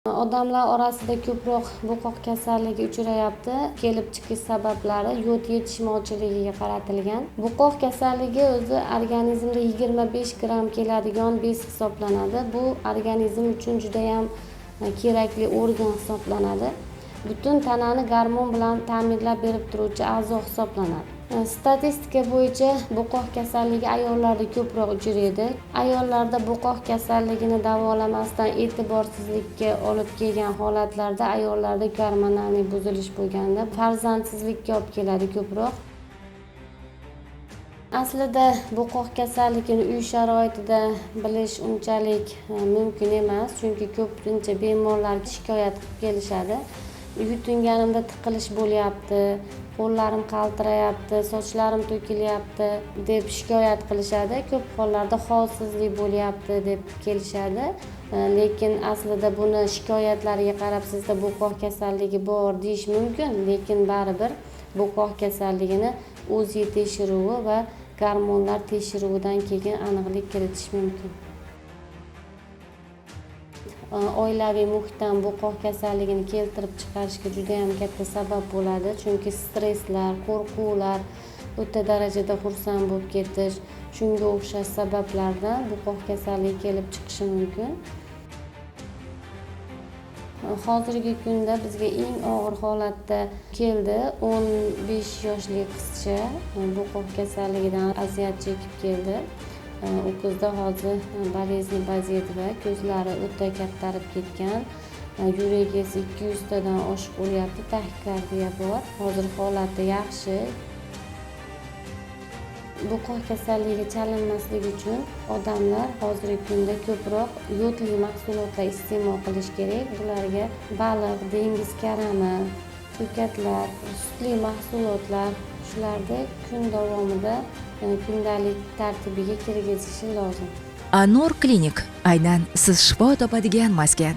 Odamlar orasida ko'proq bo'qoq kasalligi uchrayapti. Kelib chiqish sabablari yod yetishmovchiligiga qaratilgan. Bo'qoq kasalligi o'zi organizmda 25 gramm keladigan bez hisoblanadi. Bu organizm uchun juda ham kerakli organ hisoblanadi. Butun tanani gormon bilan ta'minlab berib turuvchi a'zo hisoblanadi. Statistika bo'yicha bo'qoq kasalligi ayollarda ko'proq uchraydi. Ayollarda bo'qoq kasalligini davolamasdan e'tiborsizlikka olib kelgan holatlarda ayollarda gormonal buzilish bo'lganda farzandsizlikka olib keladi ko'proq. Aslida bo'qoq kasalligini uy sharoitida bilish unchalik mumkin emas, chunki ko'pincha bemorlar shikoyat qilib kelishadi. Yutinganimda tiqilish bo'lyapti, qo'llarim qaltirayapti, sochlarim to'kilyapti deb shikoyat qilishadi. Ko'p hollarda holsizlik bo'lyapti deb kelishadi. Lekin aslida buni shikoyatlariga qarab sizda bo'qoq kasalligi bor deyish mumkin, lekin baribir bo'qoq kasalligini o'zi tekshiruvi va gormonlar tekshiruvidan keyin aniqlik kiritish mumkin. Oilaviy muhitdan bo'qoq kasalligini keltirib chiqarishga juda ham katta sabab bo'ladi, chunki stresslar, qo'rquvlar, o'ta darajada xursand bo'lib ketish, shunga o'xshash sabablardan bo'qoq kasalligi kelib chiqishi mumkin. Hozirgi kunda bizga eng og'ir holatda keldi 15 yoshli qizcha bo'qoq kasalligidan aziyat chekib keldi. U qizda hozir bolezni vaziyat va ko'zlari o'ta kattarib ketgan, yuragi 200 tadan oshiq uryapti, taxikardiya bor. Hozir holati yaxshi. Bo'qoq kasalligiga chalinmaslik uchun odamlar hozirgi kunda ko'proq yodli mahsulotlar iste'mol qilish kerak. Bularga baliq, dengiz karami, ko'katlar, sutli mahsulotlar shularni kun davomida kundalik tartibiga kirgizishi lozim. Anor klinik aynan siz shifo topadigan maskan.